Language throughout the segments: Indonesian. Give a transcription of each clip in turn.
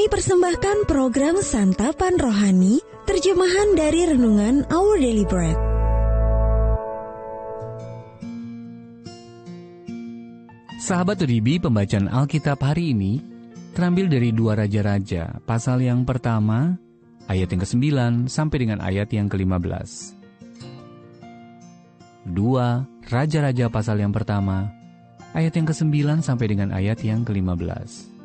Kami persembahkan program Santapan Rohani, terjemahan dari Renungan Our Daily Bread. Sahabat ODB, pembacaan Alkitab hari ini terambil dari 2 Raja-Raja, pasal yang pertama, ayat yang ke-9 sampai dengan ayat yang ke-15. 2 Raja-Raja pasal yang pertama, ayat yang ke-9 sampai dengan ayat yang ke-15.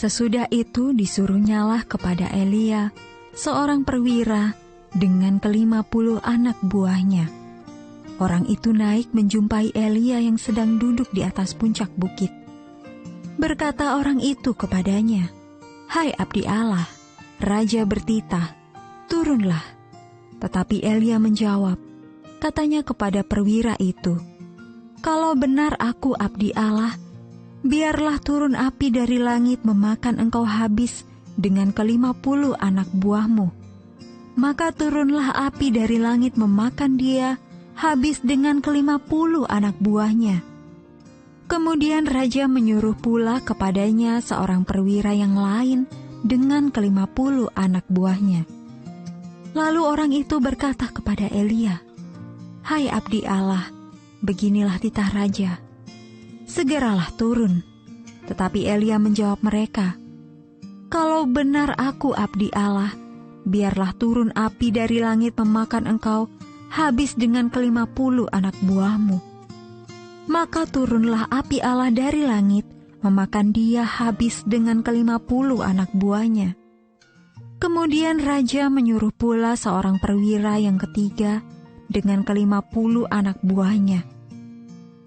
Sesudah itu disuruhnyalah kepada Elia, seorang perwira, dengan ke-50 anak buahnya. Orang itu naik menjumpai Elia yang sedang duduk di atas puncak bukit. Berkata orang itu kepadanya, "Hai abdi Allah, Raja bertitah, turunlah." Tetapi Elia menjawab, katanya kepada perwira itu, "Kalau benar aku abdi Allah, biarlah turun api dari langit memakan engkau habis dengan ke-50 anak buahmu." Maka turunlah api dari langit memakan dia habis dengan ke-50 anak buahnya. Kemudian raja menyuruh pula kepadanya seorang perwira yang lain dengan ke-50 anak buahnya. Lalu orang itu berkata kepada Elia, "Hai abdi Allah, beginilah titah raja, segeralah turun." Tetapi Elia menjawab mereka, "Kalau benar aku abdi Allah, biarlah turun api dari langit memakan engkau habis dengan ke-50 anak buahmu." Maka turunlah api Allah dari langit memakan dia habis dengan ke-50 anak buahnya. Kemudian raja menyuruh pula seorang perwira yang ketiga dengan ke-50 anak buahnya.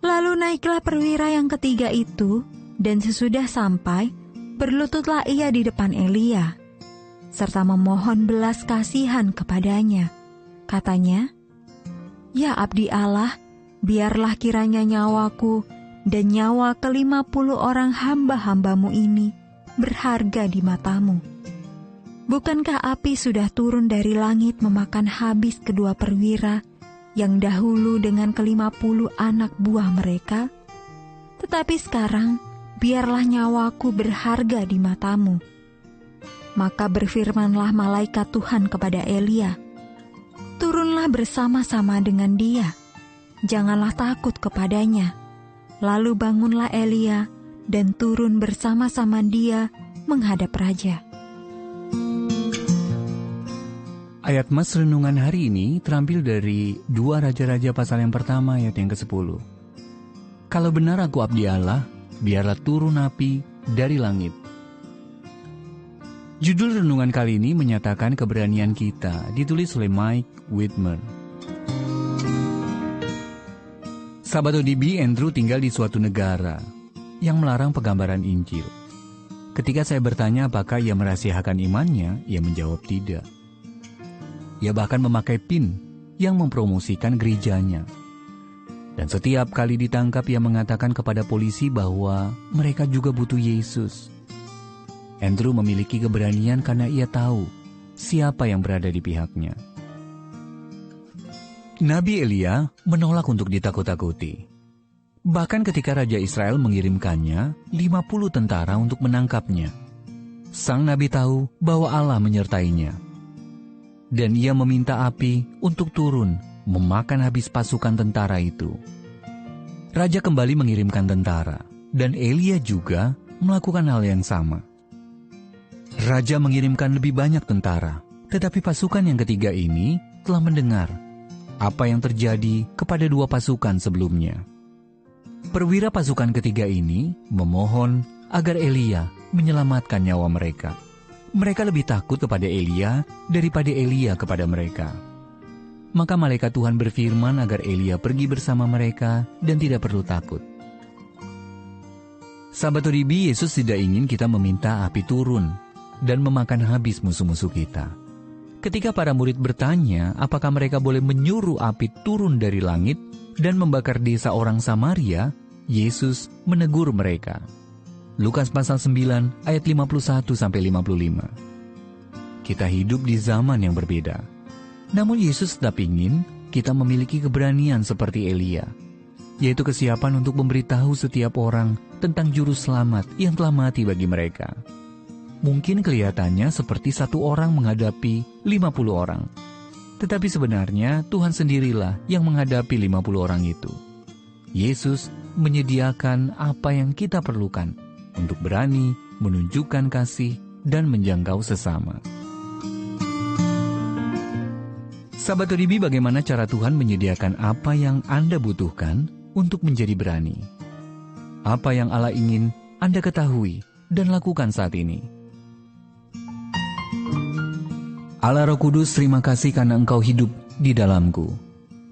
Lalu naiklah perwira yang ketiga itu, dan sesudah sampai, berlututlah ia di depan Elia, serta memohon belas kasihan kepadanya. Katanya, "Ya abdi Allah, biarlah kiranya nyawaku dan nyawa ke-50 orang hamba-hambamu ini berharga di matamu. Bukankah api sudah turun dari langit memakan habis kedua perwira yang dahulu dengan ke-50 anak buah mereka? Tetapi sekarang, biarlah nyawaku berharga di matamu." Maka berfirmanlah malaikat Tuhan kepada Elia, "Turunlah bersama-sama dengan dia, janganlah takut kepadanya." Lalu bangunlah Elia dan turun bersama-sama dia menghadap raja. Ayat Mas Renungan hari ini terambil dari 2 Raja-Raja pasal yang pertama ayat yang ke-10. "Kalau benar aku abdi Allah, biarlah turun api dari langit." Judul renungan kali ini menyatakan keberanian kita, ditulis oleh Mike Whitmer. Sahabat ODB, Andrew tinggal di suatu negara yang melarang penggambaran Injil. Ketika saya bertanya apakah ia merahasiakan imannya, ia menjawab tidak. Ia bahkan memakai pin yang mempromosikan gerejanya. Dan setiap kali ditangkap, ia mengatakan kepada polisi bahwa mereka juga butuh Yesus. Andrew memiliki keberanian karena ia tahu siapa yang berada di pihaknya. Nabi Elia menolak untuk ditakut-takuti. Bahkan ketika Raja Israel mengirimkannya 50 tentara untuk menangkapnya, sang Nabi tahu bahwa Allah menyertainya. Dan ia meminta api untuk turun memakan habis pasukan tentara itu. Raja kembali mengirimkan tentara, dan Elia juga melakukan hal yang sama. Raja mengirimkan lebih banyak tentara, tetapi pasukan yang ketiga ini telah mendengar apa yang terjadi kepada 2 pasukan sebelumnya. Perwira pasukan ketiga ini memohon agar Elia menyelamatkan nyawa mereka. Mereka lebih takut kepada Elia daripada Elia kepada mereka. Maka malaikat Tuhan berfirman agar Elia pergi bersama mereka dan tidak perlu takut. Sahabat ODB, Yesus tidak ingin kita meminta api turun dan memakan habis musuh-musuh kita. Ketika para murid bertanya apakah mereka boleh menyuruh api turun dari langit dan membakar desa orang Samaria, Yesus menegur mereka. Lukas pasal 9 ayat 51-55. Kita hidup di zaman yang berbeda. Namun Yesus tetap ingin kita memiliki keberanian seperti Elia, yaitu kesiapan untuk memberitahu setiap orang tentang juru selamat yang telah mati bagi mereka. Mungkin kelihatannya seperti satu orang menghadapi 50 orang. Tetapi sebenarnya Tuhan sendirilah yang menghadapi 50 orang itu. Yesus menyediakan apa yang kita perlukan untuk berani menunjukkan kasih dan menjangkau sesama. Sahabat ODB, bagaimana cara Tuhan menyediakan apa yang Anda butuhkan untuk menjadi berani? Apa yang Allah ingin Anda ketahui dan lakukan saat ini? Allah Roh Kudus, terima kasih karena Engkau hidup di dalamku.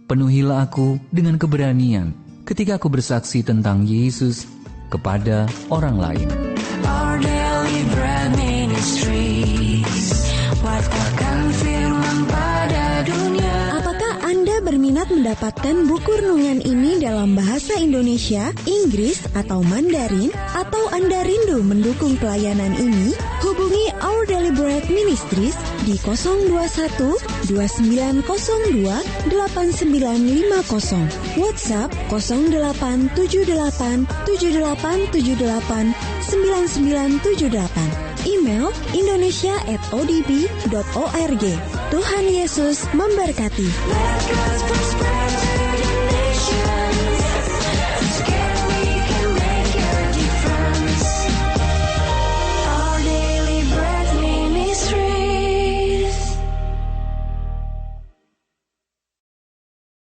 Penuhilah aku dengan keberanian ketika aku bersaksi tentang Yesus kepada orang lain. Our Daily Bread Ministries, wartakan firman pada dunia. Apakah Anda berminat mendapatkan buku renungan ini dalam bahasa Indonesia, Inggris, atau Mandarin? Atau Anda rindu mendukung pelayanan ini? Hubungi Our Daily Bread Ministries di 021 2902 8950, WhatsApp 0878 7878 9978, email indonesia@odb.org. Tuhan Yesus memberkati. Let God's prosperity